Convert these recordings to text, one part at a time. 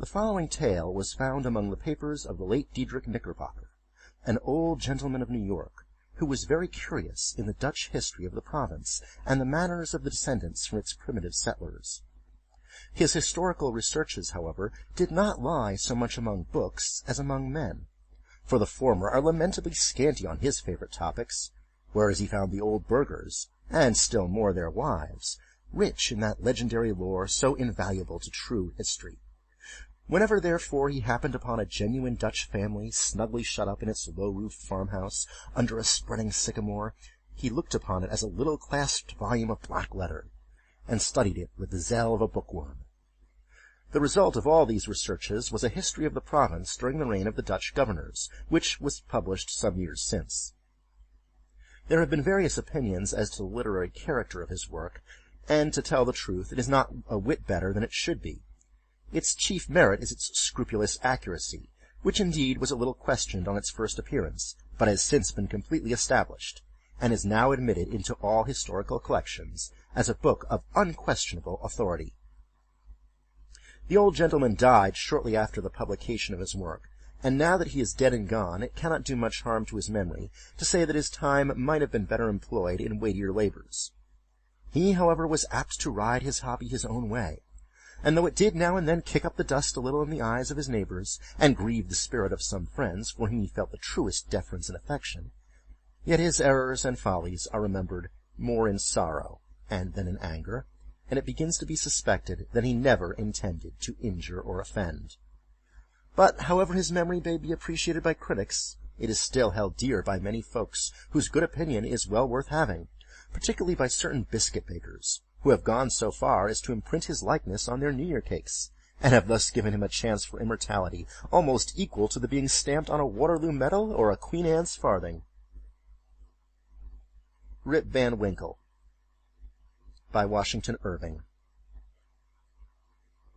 The following tale was found among the papers of the late Diedrich Knickerbocker, an old gentleman of New York, who was very curious in the Dutch history of the province and the manners of the descendants from its primitive settlers. His historical researches, however, did not lie so much among books as among men, for the former are lamentably scanty on his favorite topics, whereas he found the old burghers, and still more their wives, rich in that legendary lore so invaluable to true history. Whenever, therefore, he happened upon a genuine Dutch family snugly shut up in its low-roofed farmhouse under a spreading sycamore, he looked upon it as a little clasped volume of black letter, and studied it with the zeal of a bookworm. The result of all these researches was a history of the province during the reign of the Dutch governors, which was published some years since. There have been various opinions as to the literary character of his work, and, to tell the truth, it is not a whit better than it should be. Its chief merit is its scrupulous accuracy, which indeed was a little questioned on its first appearance, but has since been completely established, and is now admitted into all historical collections as a book of unquestionable authority. The old gentleman died shortly after the publication of his work, and now that he is dead and gone, it cannot do much harm to his memory to say that his time might have been better employed in weightier labors. He, however, was apt to ride his hobby his own way, and though it did now and then kick up the dust a little in the eyes of his neighbors, and grieve the spirit of some friends for whom he felt the truest deference and affection, yet his errors and follies are remembered more in sorrow than in anger, and it begins to be suspected that he never intended to injure or offend. But, however his memory may be appreciated by critics, it is still held dear by many folks whose good opinion is well worth having, particularly by certain biscuit-bakers, who have gone so far as to imprint his likeness on their New Year cakes, and have thus given him a chance for immortality almost equal to the being stamped on a Waterloo medal or a Queen Anne's farthing. Rip Van Winkle by Washington Irving.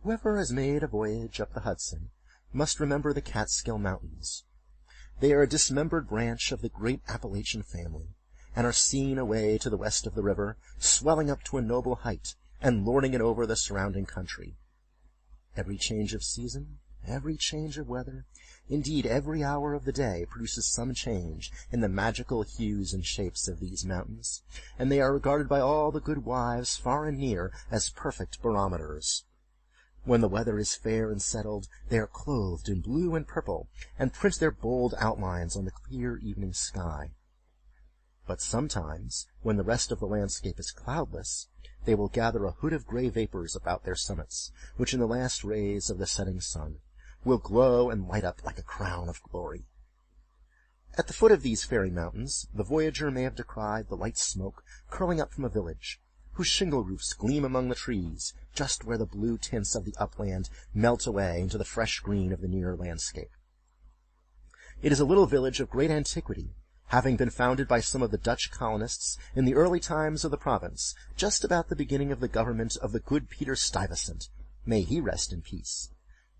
Whoever has made a voyage up the Hudson must remember the Catskill Mountains. They are a dismembered branch of the great Appalachian family, and are seen away to the west of the river, swelling up to a noble height, and lording it over the surrounding country. Every change of season, every change of weather, indeed every hour of the day, produces some change in the magical hues and shapes of these mountains, and they are regarded by all the good wives, far and near, as perfect barometers. When the weather is fair and settled, they are clothed in blue and purple, and print their bold outlines on the clear evening sky. But sometimes, when the rest of the landscape is cloudless, they will gather a hood of gray vapors about their summits, which in the last rays of the setting sun will glow and light up like a crown of glory. At the foot of these fairy mountains, the voyager may have descried the light smoke curling up from a village, whose shingle roofs gleam among the trees, just where the blue tints of the upland melt away into the fresh green of the nearer landscape. It is a little village of great antiquity, having been founded by some of the Dutch colonists in the early times of the province, just about the beginning of the government of the good Peter Stuyvesant, may he rest in peace.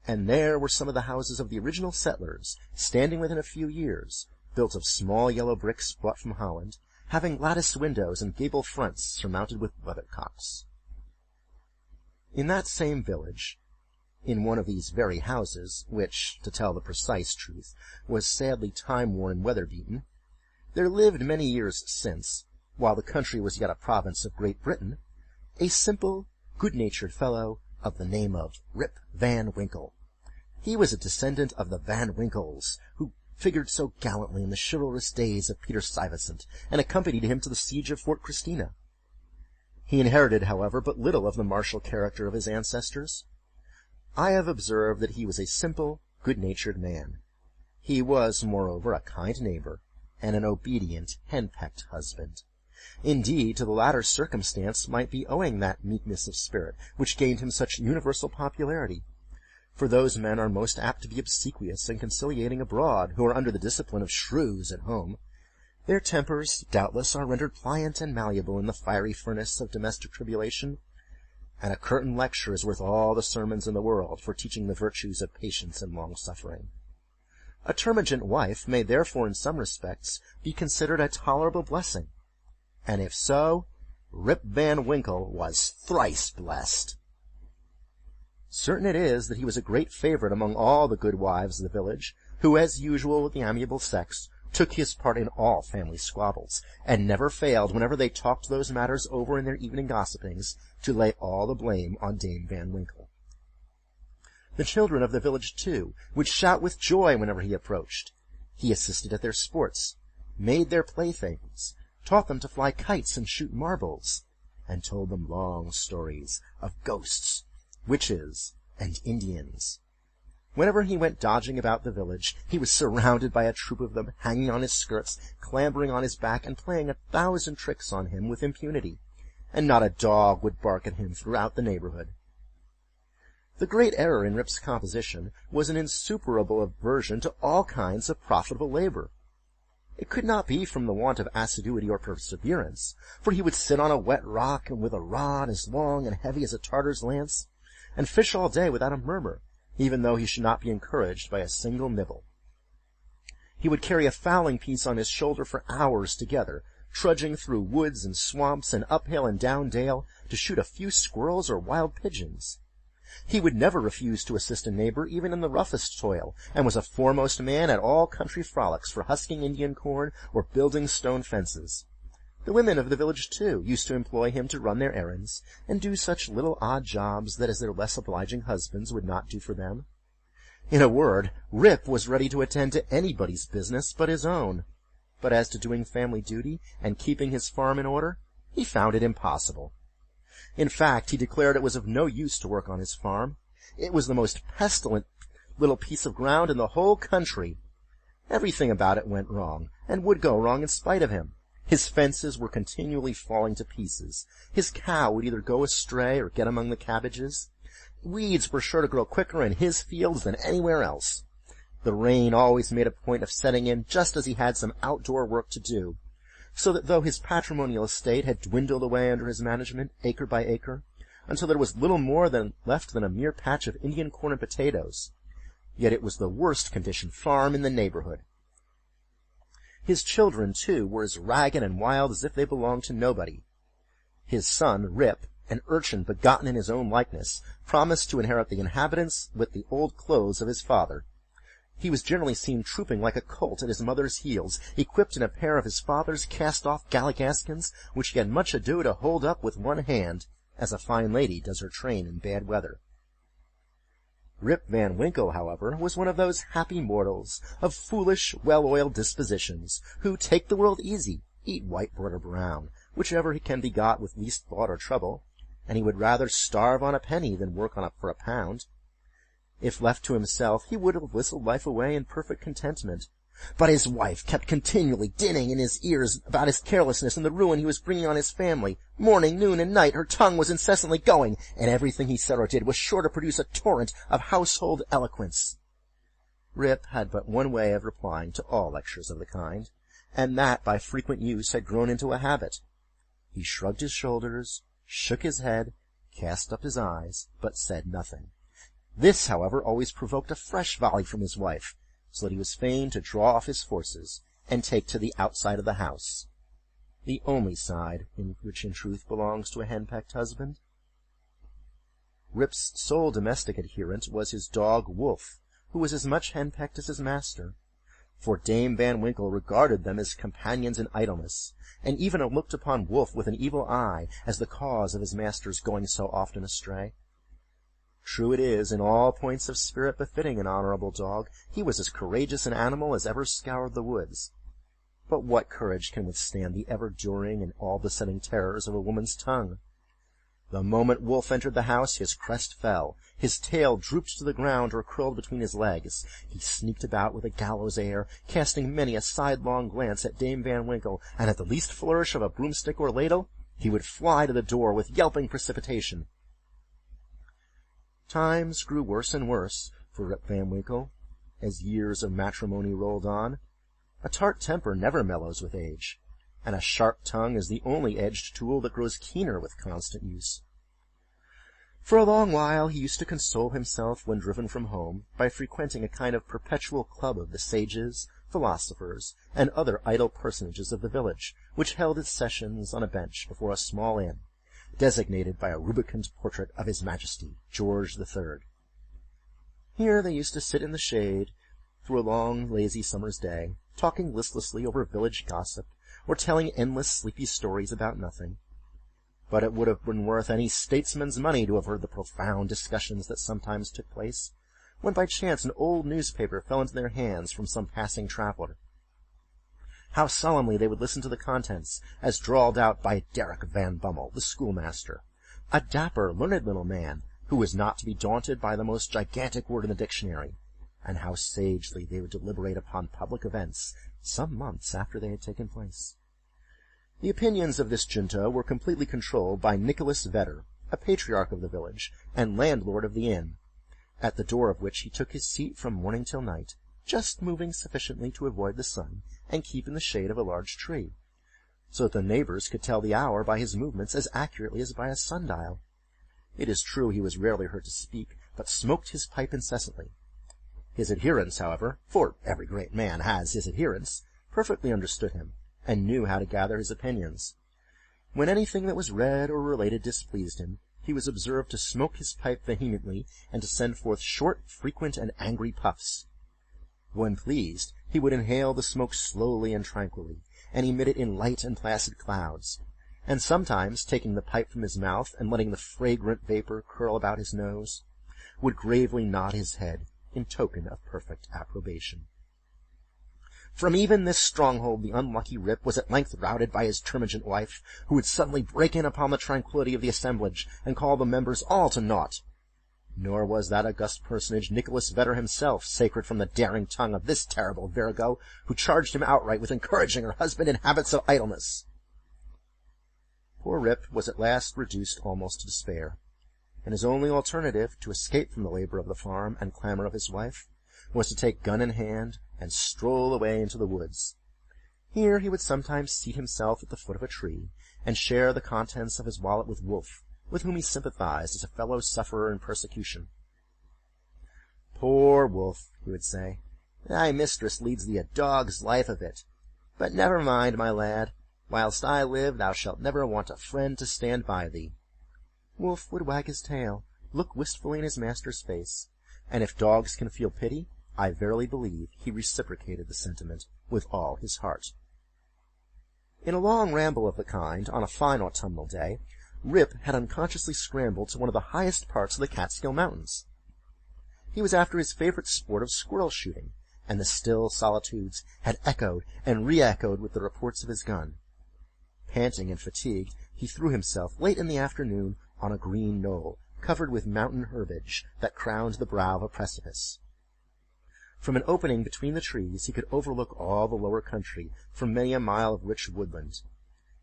And there were some of the houses of the original settlers, standing within a few years, built of small yellow bricks brought from Holland, having latticed windows and gable fronts surmounted with weathercocks. In that same village, in one of these very houses, which, to tell the precise truth, was sadly time-worn and weather-beaten, there lived many years since, while the country was yet a province of Great Britain, a simple, good-natured fellow of the name of Rip Van Winkle. He was a descendant of the Van Winkles, who figured so gallantly in the chivalrous days of Peter Stuyvesant, and accompanied him to the siege of Fort Christina. He inherited, however, but little of the martial character of his ancestors. I have observed that he was a simple, good-natured man. He was, moreover, a kind neighbor, and an obedient, hen-pecked husband. Indeed, to the latter circumstance might be owing that meekness of spirit which gained him such universal popularity. For those men are most apt to be obsequious and conciliating abroad, who are under the discipline of shrews at home. Their tempers, doubtless, are rendered pliant and malleable in the fiery furnace of domestic tribulation, and a curtain lecture is worth all the sermons in the world for teaching the virtues of patience and long-suffering. A termagant wife may therefore in some respects be considered a tolerable blessing, and if so, Rip Van Winkle was thrice blessed. Certain it is that he was a great favorite among all the good wives of the village, who, as usual with the amiable sex, took his part in all family squabbles, and never failed, whenever they talked those matters over in their evening gossipings, to lay all the blame on Dame Van Winkle. The children of the village, too, would shout with joy whenever he approached. He assisted at their sports, made their playthings, taught them to fly kites and shoot marbles, and told them long stories of ghosts, witches, and Indians. Whenever he went dodging about the village, he was surrounded by a troop of them, hanging on his skirts, clambering on his back, and playing 1,000 tricks on him with impunity, and not a dog would bark at him throughout the neighborhood. The great error in Rip's composition was an insuperable aversion to all kinds of profitable labor. It could not be from the want of assiduity or perseverance, for he would sit on a wet rock with a rod as long and heavy as a Tartar's lance, and fish all day without a murmur, even though he should not be encouraged by a single nibble. He would carry a fowling piece on his shoulder for hours together, trudging through woods and swamps and up hill and down dale to shoot a few squirrels or wild pigeons. He would never refuse to assist a neighbor even in the roughest toil, and was a foremost man at all country frolics for husking Indian corn or building stone fences. The women of the village, too, used to employ him to run their errands, and do such little odd jobs that as their less obliging husbands would not do for them. In a word, Rip was ready to attend to anybody's business but his own. But as to doing family duty and keeping his farm in order, he found it impossible. In fact, he declared it was of no use to work on his farm. It was the most pestilent little piece of ground in the whole country. Everything about it went wrong, and would go wrong in spite of him. His fences were continually falling to pieces. His cow would either go astray or get among the cabbages. Weeds were sure to grow quicker in his fields than anywhere else. The rain always made a point of setting in just as he had some outdoor work to do, so that though his patrimonial estate had dwindled away under his management, acre by acre, until there was little more left than a mere patch of Indian corn and potatoes, yet it was the worst conditioned farm in the neighborhood. His children, too, were as ragged and wild as if they belonged to nobody. His son, Rip, an urchin begotten in his own likeness, promised to inherit the inhabitants with the old clothes of his father. He was generally seen trooping like a colt at his mother's heels, equipped in a pair of his father's cast-off galligaskins, which he had much ado to hold up with one hand, as a fine lady does her train in bad weather. Rip Van Winkle, however, was one of those happy mortals, of foolish, well-oiled dispositions, who take the world easy, eat white bread or brown, whichever he can be got with least thought or trouble, and he would rather starve on a penny than work for a pound. If left to himself, he would have whistled life away in perfect contentment. But his wife kept continually dinning in his ears about his carelessness and the ruin he was bringing on his family. Morning, noon, and night her tongue was incessantly going, and everything he said or did was sure to produce a torrent of household eloquence. Rip had but one way of replying to all lectures of the kind, and that by frequent use had grown into a habit. He shrugged his shoulders, shook his head, cast up his eyes, but said nothing. This, however, always provoked a fresh volley from his wife, so that he was fain to draw off his forces and take to the outside of the house, the only side which in truth belongs to a henpecked husband. Rip's sole domestic adherent was his dog Wolf, who was as much henpecked as his master, for Dame Van Winkle regarded them as companions in idleness, and even looked upon Wolf with an evil eye as the cause of his master's going so often astray. True it is, in all points of spirit befitting an honorable dog, he was as courageous an animal as ever scoured the woods. But what courage can withstand the ever-during and all-besetting terrors of a woman's tongue? The moment Wolf entered the house, his crest fell, his tail drooped to the ground or curled between his legs. He sneaked about with a gallows air, casting many a sidelong glance at Dame Van Winkle, and at the least flourish of a broomstick or ladle, he would fly to the door with yelping precipitation. Times grew worse and worse for Rip Van Winkle, as years of matrimony rolled on. A tart temper never mellows with age, and a sharp tongue is the only edged tool that grows keener with constant use. For a long while he used to console himself when driven from home by frequenting a kind of perpetual club of the sages, philosophers, and other idle personages of the village, which held its sessions on a bench before a small inn, designated by a rubicund portrait of His Majesty, George III. Here they used to sit in the shade through a long, lazy summer's day, talking listlessly over village gossip, or telling endless, sleepy stories about nothing. But it would have been worth any statesman's money to have heard the profound discussions that sometimes took place, when by chance an old newspaper fell into their hands from some passing traveler. How solemnly they would listen to the contents, as drawled out by Derrick Van Bummel, the schoolmaster, a dapper, learned little man, who was not to be daunted by the most gigantic word in the dictionary, and how sagely they would deliberate upon public events some months after they had taken place. The opinions of this junto were completely controlled by Nicholas Vedder, a patriarch of the village, and landlord of the inn, at the door of which he took his seat from morning till night, just moving sufficiently to avoid the sun, and keep in the shade of a large tree, so that the neighbors could tell the hour by his movements as accurately as by a sundial. It is true he was rarely heard to speak, but smoked his pipe incessantly. His adherents, however, for every great man has his adherents, perfectly understood him, and knew how to gather his opinions. When anything that was read or related displeased him, he was observed to smoke his pipe vehemently, and to send forth short, frequent, and angry puffs. When pleased, he would inhale the smoke slowly and tranquilly, and emit it in light and placid clouds, and sometimes, taking the pipe from his mouth and letting the fragrant vapor curl about his nose, would gravely nod his head in token of perfect approbation. From even this stronghold the unlucky Rip was at length routed by his termagant wife, who would suddenly break in upon the tranquillity of the assemblage, and call the members all to naught. Nor was that august personage, Nicholas Vedder himself, sacred from the daring tongue of this terrible virago, who charged him outright with encouraging her husband in habits of idleness. Poor Rip was at last reduced almost to despair, and his only alternative to escape from the labor of the farm and clamor of his wife was to take gun in hand and stroll away into the woods. Here he would sometimes seat himself at the foot of a tree, and share the contents of his wallet with Wolf, with whom he sympathized as a fellow sufferer in persecution. "Poor Wolf," he would say, "thy mistress leads thee a dog's life of it. But never mind, my lad. Whilst I live, thou shalt never want a friend to stand by thee." Wolf would wag his tail, look wistfully in his master's face, and if dogs can feel pity, I verily believe he reciprocated the sentiment with all his heart. In a long ramble of the kind, on a fine autumnal day, Rip had unconsciously scrambled to one of the highest parts of the Catskill Mountains. He was after his favorite sport of squirrel shooting, and the still solitudes had echoed and re-echoed with the reports of his gun. Panting and fatigued, he threw himself late in the afternoon on a green knoll, covered with mountain herbage, that crowned the brow of a precipice. From an opening between the trees he could overlook all the lower country for many a mile of rich woodland.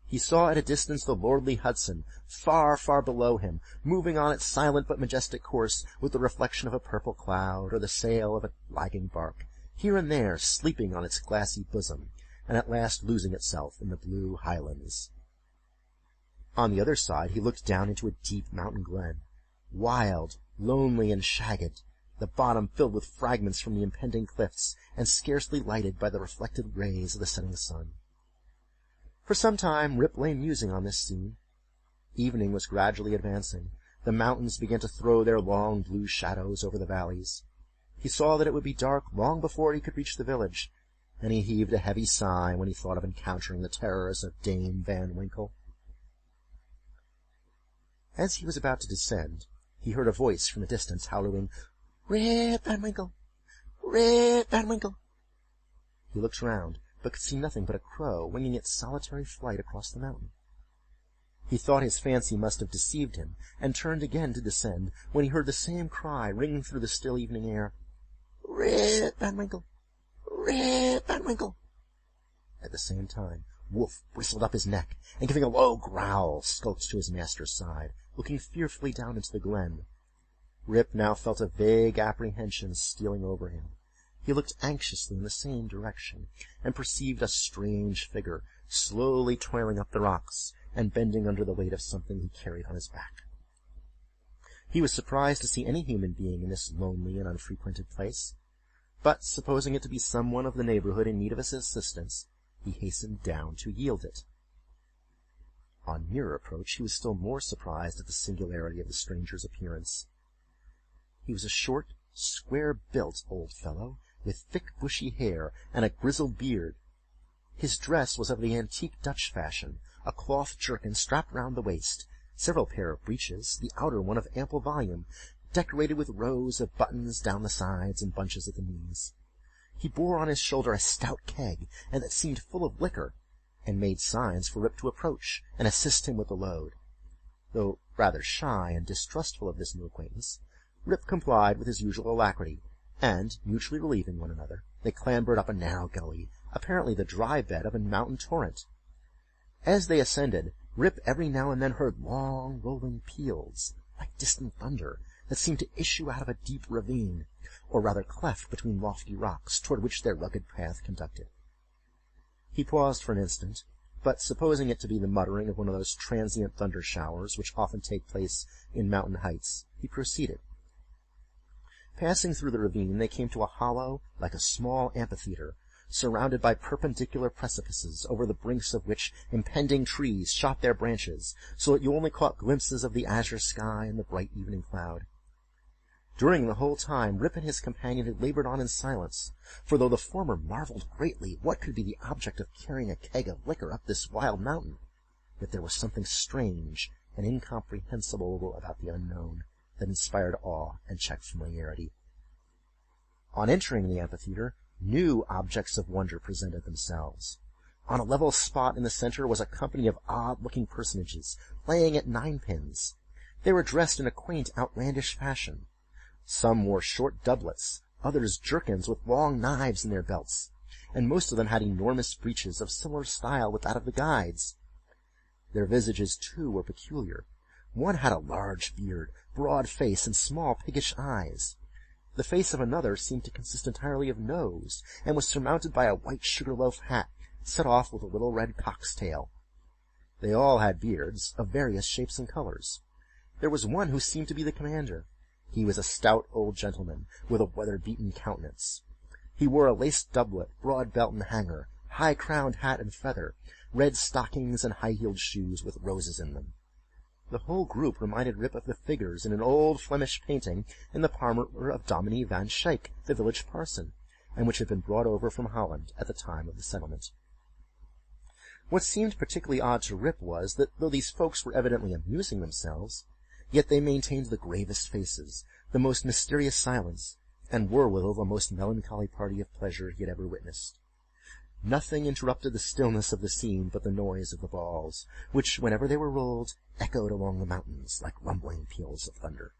He saw at a distance the lordly Hudson, far, far below him, moving on its silent but majestic course with the reflection of a purple cloud or the sail of a lagging bark, here and there sleeping on its glassy bosom, and at last losing itself in the blue highlands. On the other side he looked down into a deep mountain glen, wild, lonely, and shagged, the bottom filled with fragments from the impending cliffs, and scarcely lighted by the reflected rays of the setting sun. For some time Rip lay musing on this scene. Evening was gradually advancing. The mountains began to throw their long blue shadows over the valleys. He saw that it would be dark long before he could reach the village, and he heaved a heavy sigh when he thought of encountering the terrors of Dame Van Winkle. As he was about to descend, he heard a voice from a distance howling, "Rip Van Winkle! Rip Van Winkle!" He looked round, but could see nothing but a crow winging its solitary flight across the mountain. He thought his fancy must have deceived him, and turned again to descend, when he heard the same cry ringing through the still evening air, "Rip Van Winkle! Rip Van Winkle!" At the same time, Wolf bristled up his neck, and giving a low growl, skulked to his master's side, looking fearfully down into the glen. Rip now felt a vague apprehension stealing over him. He looked anxiously in the same direction, and perceived a strange figure slowly toiling up the rocks, and bending under the weight of something he carried on his back. He was surprised to see any human being in this lonely and unfrequented place, but supposing it to be someone of the neighborhood in need of his assistance, he hastened down to yield it. On nearer approach he was still more surprised at the singularity of the stranger's appearance. He was a short, square-built old fellow, with thick bushy hair and a grizzled beard. His dress was of the antique Dutch fashion, a cloth jerkin strapped round the waist, several pair of breeches, the outer one of ample volume, decorated with rows of buttons down the sides and bunches at the knees. He bore on his shoulder a stout keg, and that seemed full of liquor, and made signs for Rip to approach and assist him with the load. Though rather shy and distrustful of this new acquaintance, Rip complied with his usual alacrity, and, mutually relieving one another, they clambered up a narrow gully, apparently the dry bed of a mountain torrent. As they ascended, Rip every now and then heard long, rolling peals, like distant thunder, that seemed to issue out of a deep ravine, or rather cleft between lofty rocks, toward which their rugged path conducted. He paused for an instant, but supposing it to be the muttering of one of those transient thunder showers which often take place in mountain heights, he proceeded. Passing through the ravine, they came to a hollow like a small amphitheater, surrounded by perpendicular precipices, over the brinks of which impending trees shot their branches, so that you only caught glimpses of the azure sky and the bright evening cloud. During the whole time, Rip and his companion had labored on in silence, for though the former marveled greatly what could be the object of carrying a keg of liquor up this wild mountain, yet there was something strange and incomprehensible about the unknown that inspired awe and checked familiarity. On entering the amphitheater, new objects of wonder presented themselves. On a level spot in the center was a company of odd-looking personages, playing at ninepins. They were dressed in a quaint, outlandish fashion. Some wore short doublets, others jerkins with long knives in their belts, and most of them had enormous breeches of similar style with that of the guides. Their visages, too, were peculiar. One had a large beard, broad face, and small piggish eyes. The face of another seemed to consist entirely of nose, and was surmounted by a white sugar-loaf hat, set off with a little red cock's tail. They all had beards, of various shapes and colors. There was one who seemed to be the commander. He was a stout old gentleman, with a weather-beaten countenance. He wore a laced doublet, broad belt and hanger, high-crowned hat and feather, red stockings and high-heeled shoes with roses in them. The whole group reminded Rip of the figures in an old Flemish painting in the parlour of Dominie van Schaik, the village parson, and which had been brought over from Holland at the time of the settlement. What seemed particularly odd to Rip was that, though these folks were evidently amusing themselves, yet they maintained the gravest faces, the most mysterious silence, and were withal the most melancholy party of pleasure he had ever witnessed. Nothing interrupted the stillness of the scene but the noise of the balls, which, whenever they were rolled, echoed along the mountains like rumbling peals of thunder.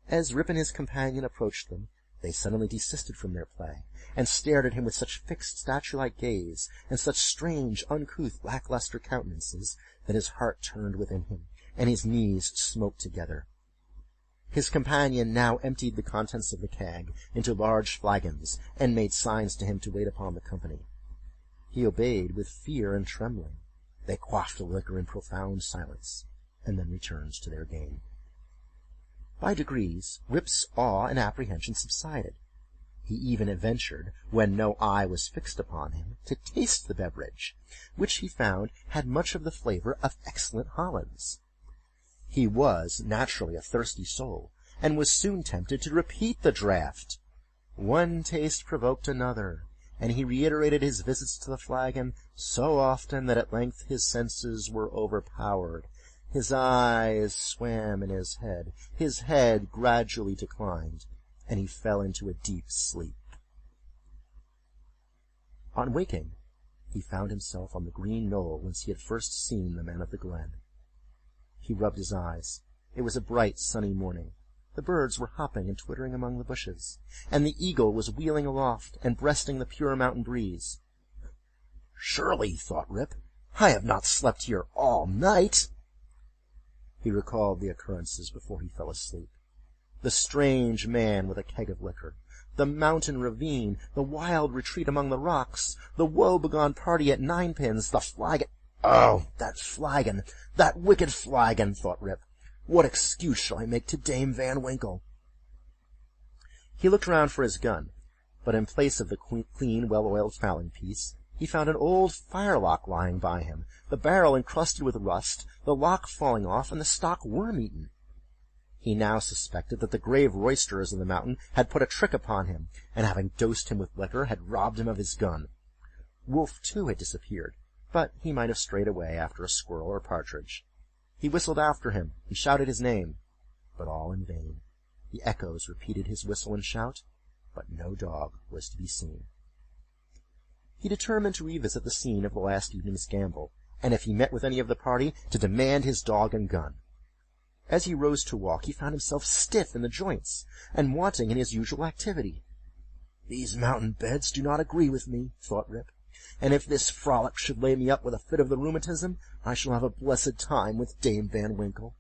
As Rip and his companion approached them, they suddenly desisted from their play, and stared at him with such fixed statue-like gaze, and such strange, uncouth, lack-lustre countenances, that his heart turned within him, and his knees smote together. His companion now emptied the contents of the keg into large flagons, and made signs to him to wait upon the company. He obeyed with fear and trembling. They quaffed the liquor in profound silence, and then returned to their game. By degrees, Rip's awe and apprehension subsided. He even ventured, when no eye was fixed upon him, to taste the beverage, which he found had much of the flavor of excellent Hollands. He was naturally a thirsty soul, and was soon tempted to repeat the draught. One taste provoked another, and he reiterated his visits to the flagon so often that at length his senses were overpowered. His eyes swam in his head gradually declined, and he fell into a deep sleep. On waking, he found himself on the green knoll whence he had first seen the men of the glen. He rubbed his eyes. It was a bright, sunny morning. The birds were hopping and twittering among the bushes, and the eagle was wheeling aloft and breasting the pure mountain breeze. "Surely," thought Rip, "I have not slept here all night." He recalled the occurrences before he fell asleep. The strange man with a keg of liquor, the mountain ravine, the wild retreat among the rocks, the woe-begone party at ninepins, the flagon— "Oh, that flagon! That wicked flagon!" thought Rip. "What excuse shall I make to Dame Van Winkle?" He looked round for his gun, but in place of the clean, well-oiled fowling-piece, he found an old firelock lying by him, the barrel encrusted with rust, the lock falling off, and the stock worm-eaten. He now suspected that the grave roisterers of the mountain had put a trick upon him, and having dosed him with liquor, had robbed him of his gun. Wolf, too, had disappeared, but he might have strayed away after a squirrel or partridge. He whistled after him, and shouted his name, but all in vain. The echoes repeated his whistle and shout, but no dog was to be seen. He determined to revisit the scene of the last evening's gamble, and if he met with any of the party, to demand his dog and gun. As he rose to walk, he found himself stiff in the joints, and wanting in his usual activity. "These mountain beds do not agree with me," thought Rip, "and if this frolic should lay me up with a fit of the rheumatism, I shall have a blessed time with Dame Van Winkle."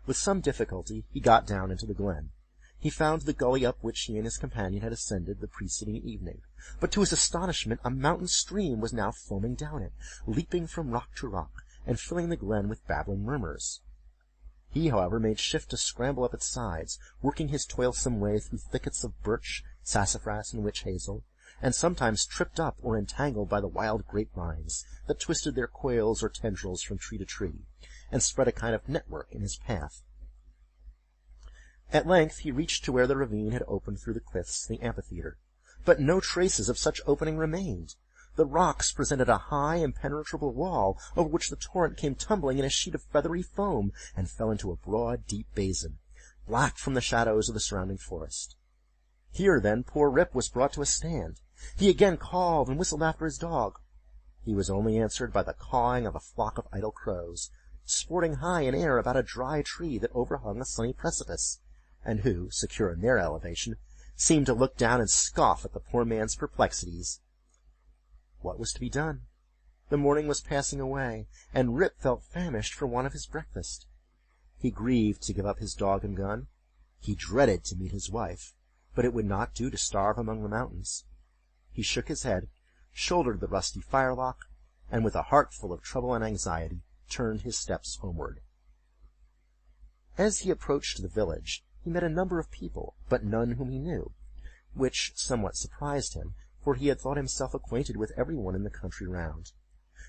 With some difficulty he got down into the glen. He found the gully up which he and his companion had ascended the preceding evening, but to his astonishment a mountain stream was now foaming down it, leaping from rock to rock, and filling the glen with babbling murmurs. He, however, made shift to scramble up its sides, working his toilsome way through thickets of birch, sassafras, and witch hazel, and sometimes tripped up or entangled by the wild grapevines that twisted their coils or tendrils from tree to tree, and spread a kind of network in his path. At length he reached to where the ravine had opened through the cliffs the amphitheater, but no traces of such opening remained. The rocks presented a high, impenetrable wall, over which the torrent came tumbling in a sheet of feathery foam, and fell into a broad, deep basin, black from the shadows of the surrounding forest. Here, then, poor Rip was brought to a stand. He again called and whistled after his dog. He was only answered by the cawing of a flock of idle crows, sporting high in air about a dry tree that overhung a sunny precipice, and who, secure in their elevation, seemed to look down and scoff at the poor man's perplexities. What was to be done? The morning was passing away, and Rip felt famished for want of his breakfast. He grieved to give up his dog and gun. He dreaded to meet his wife, but it would not do to starve among the mountains. He shook his head, shouldered the rusty firelock, and with a heart full of trouble and anxiety, turned his steps homeward. As he approached the village, he met a number of people, but none whom he knew, which somewhat surprised him, for he had thought himself acquainted with everyone in the country round.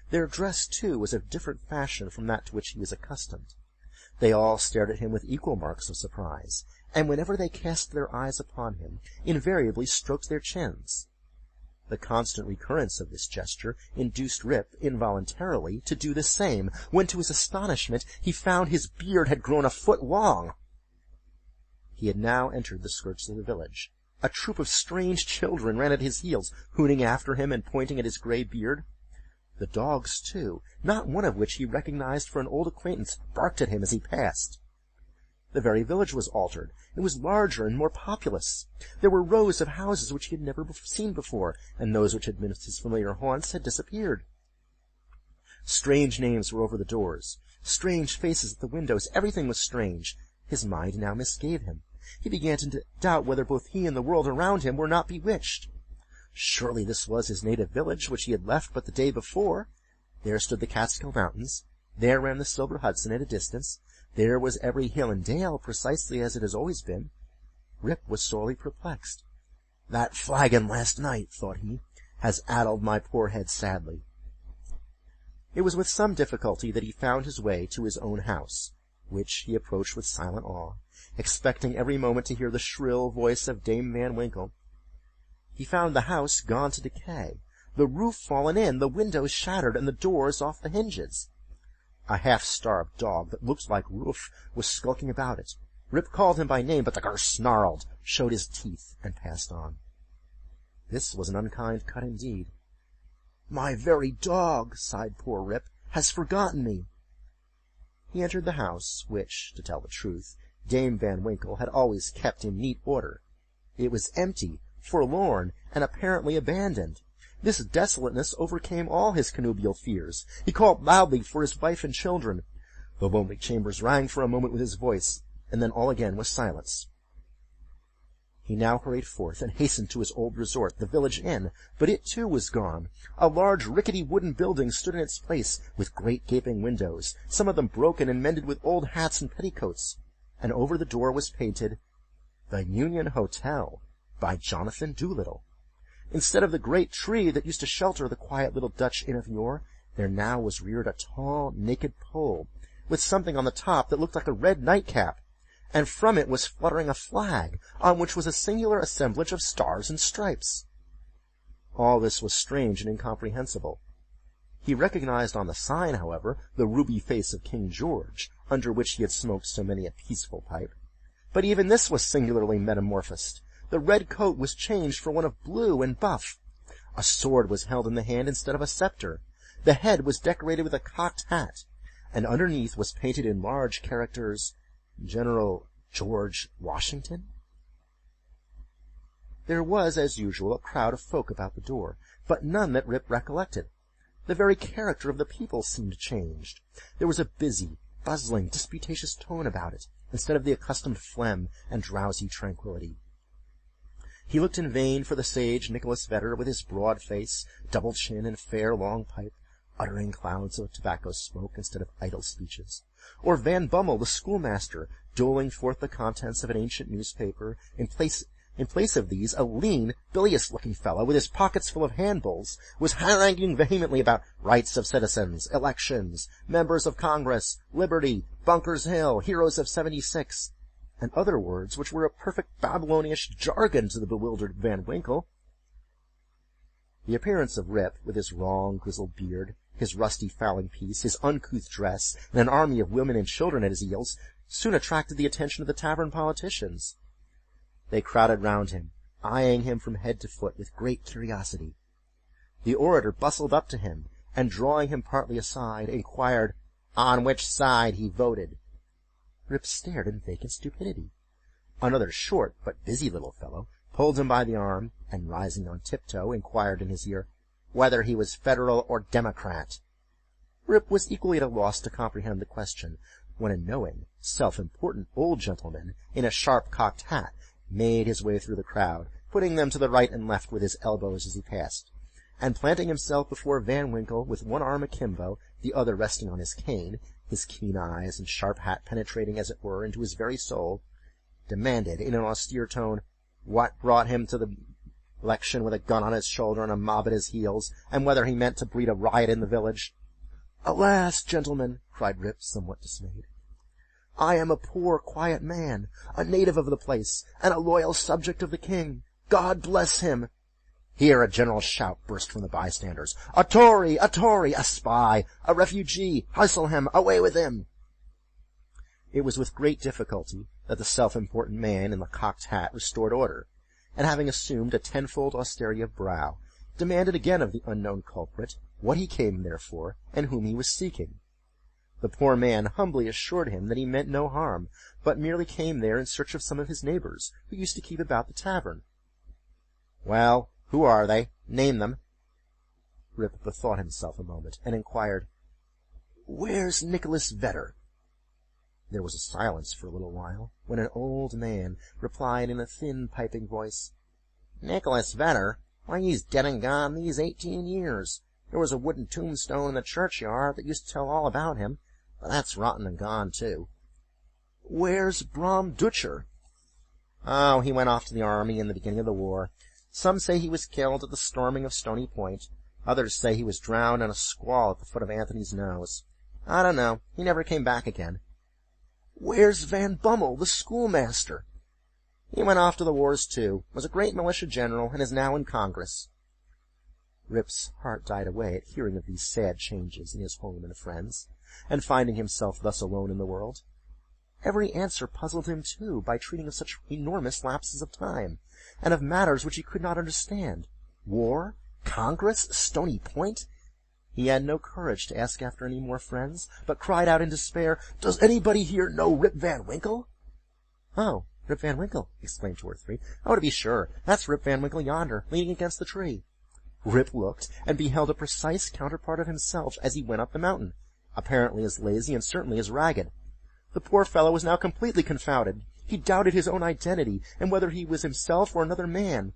Their dress, too, was of different fashion from that to which he was accustomed. They all stared at him with equal marks of surprise, and whenever they cast their eyes upon him, invariably stroked their chins. The constant recurrence of this gesture induced Rip, involuntarily, to do the same, when to his astonishment he found his beard had grown a foot long. He had now entered the skirts of the village. A troop of strange children ran at his heels, hooting after him and pointing at his gray beard. The dogs, too, not one of which he recognized for an old acquaintance, barked at him as he passed. The very village was altered. It was larger and more populous. There were rows of houses which he had never seen before, and those which had been his familiar haunts had disappeared. Strange names were over the doors, strange faces at the windows. Everything was strange. His mind now misgave him. He began to doubt whether both he and the world around him were not bewitched. Surely this was his native village, which he had left but the day before. There stood the Catskill Mountains. There ran the Silver Hudson at a distance. There was every hill and dale, precisely as it has always been. Rip was sorely perplexed. "That flagon last night," thought he, "has addled my poor head sadly." It was with some difficulty that he found his way to his own house, which he approached with silent awe, expecting every moment to hear the shrill voice of Dame Van Winkle. He found the house gone to decay, the roof fallen in, the windows shattered, and the doors off the hinges. A half-starved dog that looked like Roof was skulking about it. Rip called him by name, but the cur snarled, showed his teeth, and passed on. This was an unkind cut indeed. "My very dog," sighed poor Rip, "has forgotten me." He entered the house, which, to tell the truth, Dame Van Winkle had always kept in neat order. It was empty, forlorn, and apparently abandoned. This desolateness overcame all his connubial fears. He called loudly for his wife and children. The lonely chambers rang for a moment with his voice, and then all again was silence. He now hurried forth and hastened to his old resort, the village inn, but it too was gone. A large rickety wooden building stood in its place, with great gaping windows, some of them broken and mended with old hats and petticoats, and over the door was painted, "The Union Hotel, by Jonathan Doolittle." Instead of the great tree that used to shelter the quiet little Dutch inn of yore, there now was reared a tall, naked pole, with something on the top that looked like a red nightcap, and from it was fluttering a flag, on which was a singular assemblage of stars and stripes. All this was strange and incomprehensible. He recognized on the sign, however, the ruby face of King George, under which he had smoked so many a peaceful pipe. But even this was singularly metamorphosed. The red coat was changed for one of blue and buff. A sword was held in the hand instead of a scepter. The head was decorated with a cocked hat, and underneath was painted in large characters, General George Washington. There was, as usual, a crowd of folk about the door, but none that Rip recollected. The very character of the people seemed changed. There was a busy, bustling, disputatious tone about it, instead of the accustomed phlegm and drowsy tranquillity. He looked in vain for the sage Nicholas Vedder, with his broad face, double chin, and fair long pipe, uttering clouds of tobacco smoke instead of idle speeches, or Van Bummel, the schoolmaster, doling forth the contents of an ancient newspaper. In place of these, a lean, bilious-looking fellow, with his pockets full of handbills, was haranguing vehemently about rights of citizens, elections, members of Congress, liberty, Bunker's Hill, heroes of '76, and other words which were a perfect Babylonish jargon to the bewildered Van Winkle. The appearance of Rip, with his long, grizzled beard, his rusty fowling piece, his uncouth dress, and an army of women and children at his heels, soon attracted the attention of the tavern politicians. They crowded round him, eyeing him from head to foot with great curiosity. The orator bustled up to him, and drawing him partly aside, inquired on which side he voted. Rip stared in vacant stupidity. Another short but busy little fellow pulled him by the arm, and rising on tiptoe, inquired in his ear whether he was Federal or Democrat. Rip was equally at a loss to comprehend the question, when a knowing, self-important old gentleman in a sharp cocked hat made his way through the crowd, putting them to the right and left with his elbows as he passed, and planting himself before Van Winkle with one arm akimbo, the other resting on his cane, his keen eyes and sharp hat penetrating, as it were, into his very soul, demanded, in an austere tone, what brought him to the election with a gun on his shoulder and a mob at his heels, and whether he meant to breed a riot in the village. "Alas, gentlemen," cried Rip, somewhat dismayed, "I am a poor, quiet man, a native of the place, and a loyal subject of the king. God bless him!" Here a general shout burst from the bystanders. "A Tory! A Tory! A spy! A refugee! Hustle him! Away with him!" It was with great difficulty that the self-important man in the cocked hat restored order, and having assumed a tenfold austerity of brow, demanded again of the unknown culprit what he came there for, and whom he was seeking. The poor man humbly assured him that he meant no harm, but merely came there in search of some of his neighbors, who used to keep about the tavern. "Well, who are they? Name them." Rip bethought himself a moment, and inquired, "Where's Nicholas Vedder?" There was a silence for a little while, when an old man replied in a thin, piping voice, "Nicholas Vedder? Why, he's dead and gone these 18 years. There was a wooden tombstone in the churchyard that used to tell all about him, but that's rotten and gone, too." "Where's Brom Dutcher?" "Oh, he went off to the army in the beginning of the war. Some say he was killed at the storming of Stony Point. Others say he was drowned in a squall at the foot of Anthony's Nose. I don't know. He never came back again." "Where's Van Bummel, the schoolmaster?" "He went off to the wars, too, was a great militia general, and is now in Congress." Rip's heart died away at hearing of these sad changes in his home and friends, and finding himself thus alone in the world. Every answer puzzled him, too, by treating of such enormous lapses of time, and of matters which he could not understand. War? Congress? Stony Point? He had no courage to ask after any more friends, but cried out in despair, "Does anybody here know Rip Van Winkle?" "Oh, Rip Van Winkle!" exclaimed two or three. "Oh, to be sure, that's Rip Van Winkle yonder, leaning against the tree." Rip looked, and beheld a precise counterpart of himself as he went up the mountain, apparently as lazy and certainly as ragged. The poor fellow was now completely confounded. He doubted his own identity, and whether he was himself or another man.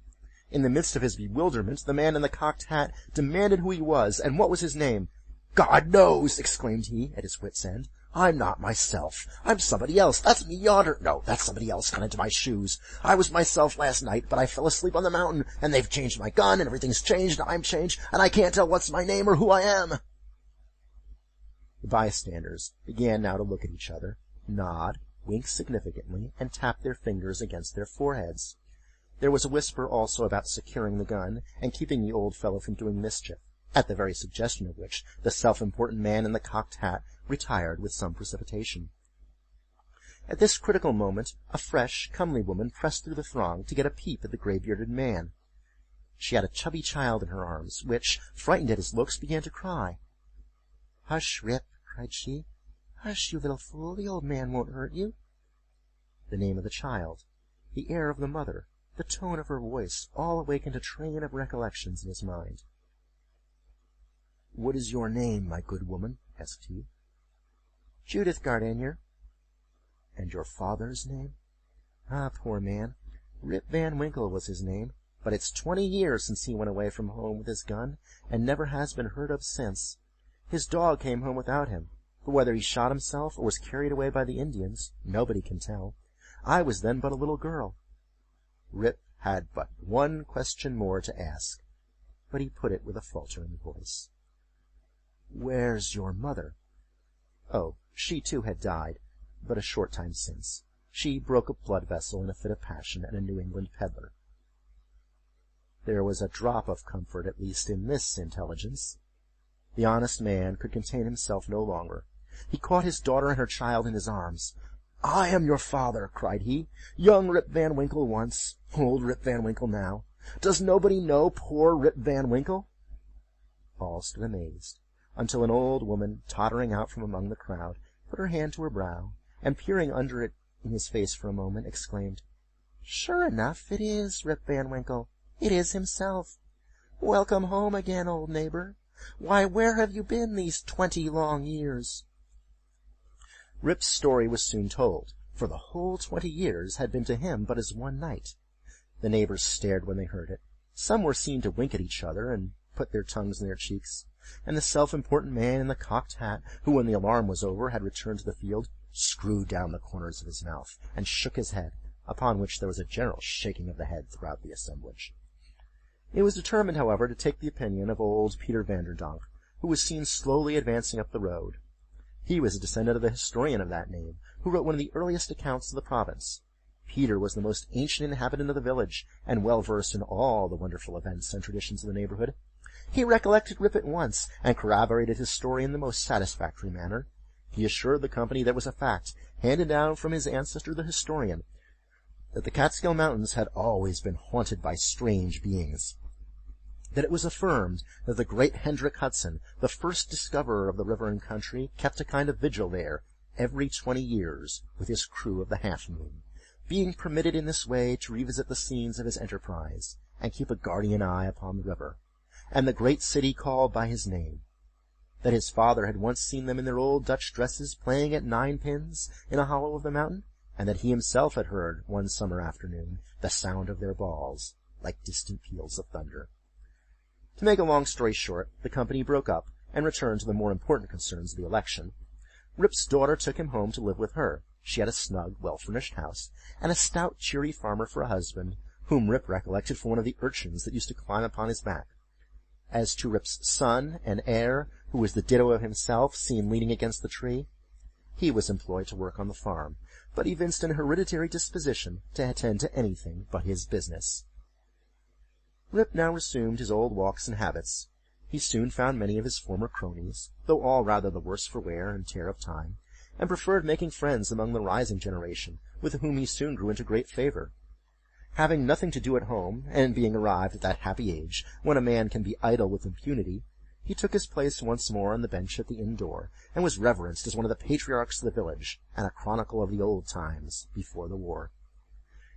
In the midst of his bewilderment, the man in the cocked hat demanded who he was, and what was his name. "God knows!" exclaimed he, at his wit's end. "I'm not myself. I'm somebody else. That's me yonder. No, that's somebody else got into my shoes. I was myself last night, but I fell asleep on the mountain, and they've changed my gun, and everything's changed, and I'm changed, and I can't tell what's my name or who I am." The bystanders began now to look at each other, nod, wink significantly, and tap their fingers against their foreheads. There was a whisper also about securing the gun and keeping the old fellow from doing mischief, at the very suggestion of which the self-important man in the cocked hat retired with some precipitation. At this critical moment, a fresh, comely woman pressed through the throng to get a peep at the gray-bearded man. She had a chubby child in her arms, which, frightened at his looks, began to cry. "Hush, Rip," cried she. "Hush, you little fool, the old man won't hurt you." The name of the child, the air of the mother, the tone of her voice, all awakened a train of recollections in his mind. "What is your name, my good woman?" asked he. "Judith Gardenier." "And your father's name?" "Ah, poor man, Rip Van Winkle was his name, but it's 20 years since he went away from home with his gun, and never has been heard of since. His dog came home without him, but whether he shot himself or was carried away by the Indians, nobody can tell. I was then but a little girl." Rip had but one question more to ask, but he put it with a faltering voice. "Where's your mother?" Oh, she too had died, but a short time since. She broke a blood vessel in a fit of passion at a New England peddler. There was a drop of comfort, at least, in this intelligence. The honest man could contain himself no longer. He caught his daughter and her child in his arms. "I am your father," cried he. "Young Rip Van Winkle once, old Rip Van Winkle now. Does nobody know poor Rip Van Winkle?" All stood amazed, until an old woman, tottering out from among the crowd, put her hand to her brow, and peering under it in his face for a moment, exclaimed, "Sure enough, it is Rip Van Winkle. It is himself. Welcome home again, old neighbor. Why, where have you been these 20 long years?" Rip's story was soon told, for the whole 20 years had been to him but as one night. The neighbors stared when they heard it. Some were seen to wink at each other and put their tongues in their cheeks, and the self-important man in the cocked hat, who, when the alarm was over, had returned to the field, screwed down the corners of his mouth and shook his head, upon which there was a general shaking of the head throughout the assemblage. It was determined, however, to take the opinion of old Peter Vanderdonk, who was seen slowly advancing up the road. He was a descendant of the historian of that name, who wrote one of the earliest accounts of the province. Peter was the most ancient inhabitant of the village, and well versed in all the wonderful events and traditions of the neighborhood. He recollected Rip at once, and corroborated his story in the most satisfactory manner. He assured the company that it was a fact, handed down from his ancestor the historian, that the Catskill Mountains had always been haunted by strange beings, that it was affirmed that the great Hendrik Hudson, the first discoverer of the river and country, kept a kind of vigil there every 20 years with his crew of the Half Moon, being permitted in this way to revisit the scenes of his enterprise and keep a guardian eye upon the river, and the great city called by his name, that his father had once seen them in their old Dutch dresses playing at ninepins in a hollow of the mountain, and that he himself had heard, one summer afternoon, the sound of their balls, like distant peals of thunder. To make a long story short, the company broke up and returned to the more important concerns of the election. Rip's daughter took him home to live with her. She had a snug, well-furnished house, and a stout, cheery farmer for a husband, whom Rip recollected for one of the urchins that used to climb upon his back. As to Rip's son and heir, who was the ditto of himself, seen leaning against the tree, he was employed to work on the farm, but evinced an hereditary disposition to attend to anything but his business. Rip now resumed his old walks and habits. He soon found many of his former cronies, though all rather the worse for wear and tear of time, and preferred making friends among the rising generation, with whom he soon grew into great favor. Having nothing to do at home, and being arrived at that happy age when a man can be idle with impunity, he took his place once more on the bench at the inn door, and was reverenced as one of the patriarchs of the village, and a chronicle of the old times before the war.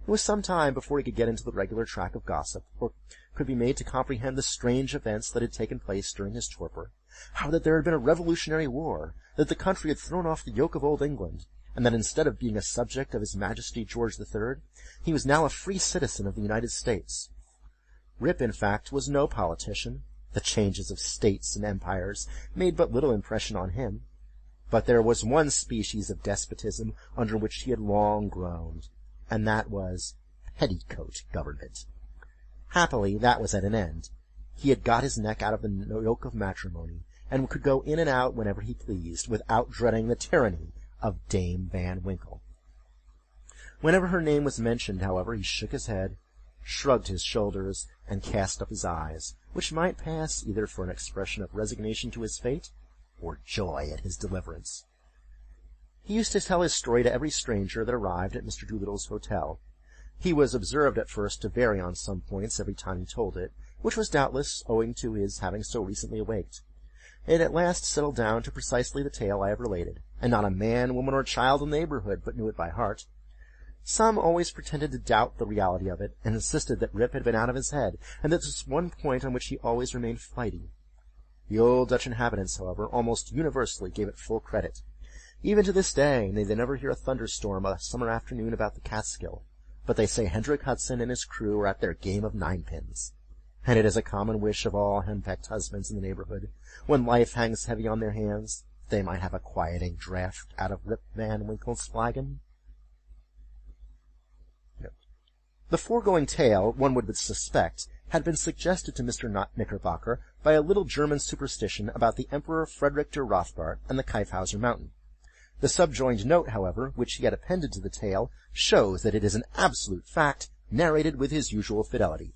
It was some time before he could get into the regular track of gossip, or could be made to comprehend the strange events that had taken place during his torpor, how that there had been a revolutionary war, that the country had thrown off the yoke of old England, and that instead of being a subject of His Majesty George III, he was now a free citizen of the United States. Rip, in fact, was no politician. The changes of states and empires made but little impression on him. But there was one species of despotism under which he had long groaned, and that was petticoat government. Happily, that was at an end. He had got his neck out of the yoke of matrimony, and could go in and out whenever he pleased, without dreading the tyranny of Dame Van Winkle. Whenever her name was mentioned, however, he shook his head, shrugged his shoulders, and cast up his eyes, which might pass either for an expression of resignation to his fate, or joy at his deliverance. He used to tell his story to every stranger that arrived at Mr. Doolittle's hotel. He was observed at first to vary on some points every time he told it, which was doubtless owing to his having so recently awaked. It at last settled down to precisely the tale I have related, and not a man, woman, or child in the neighborhood but knew it by heart. Some always pretended to doubt the reality of it, and insisted that Rip had been out of his head, and that this was one point on which he always remained flighty. The old Dutch inhabitants, however, almost universally gave it full credit. Even to this day they never hear a thunderstorm a summer afternoon about the Catskill, but they say Hendrik Hudson and his crew are at their game of ninepins. And it is a common wish of all henpecked husbands in the neighborhood, when life hangs heavy on their hands, they might have a quieting draught out of Rip Van Winkle's flagon. The foregoing tale, one would suspect, had been suggested to Mr. Knickerbocker by a little German superstition about the Emperor Frederick der Rothbart and the Kyffhauser Mountain. The subjoined note, however, which he had appended to the tale, shows that it is an absolute fact, narrated with his usual fidelity.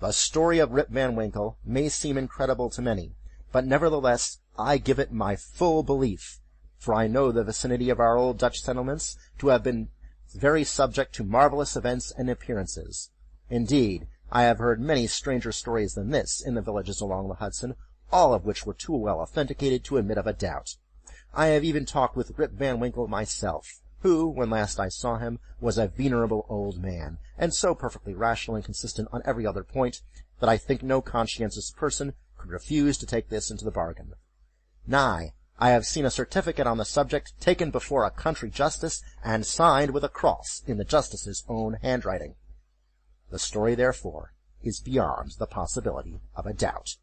The story of Rip Van Winkle may seem incredible to many, but nevertheless I give it my full belief, for I know the vicinity of our old Dutch settlements to have been very subject to marvelous events and appearances. Indeed, I have heard many stranger stories than this in the villages along the Hudson, all of which were too well authenticated to admit of a doubt. I have even talked with Rip Van Winkle myself, who, when last I saw him, was a venerable old man, and so perfectly rational and consistent on every other point, that I think no conscientious person could refuse to take this into the bargain. Nay, I have seen a certificate on the subject taken before a country justice, and signed with a cross in the justice's own handwriting. The story, therefore, is beyond the possibility of a doubt.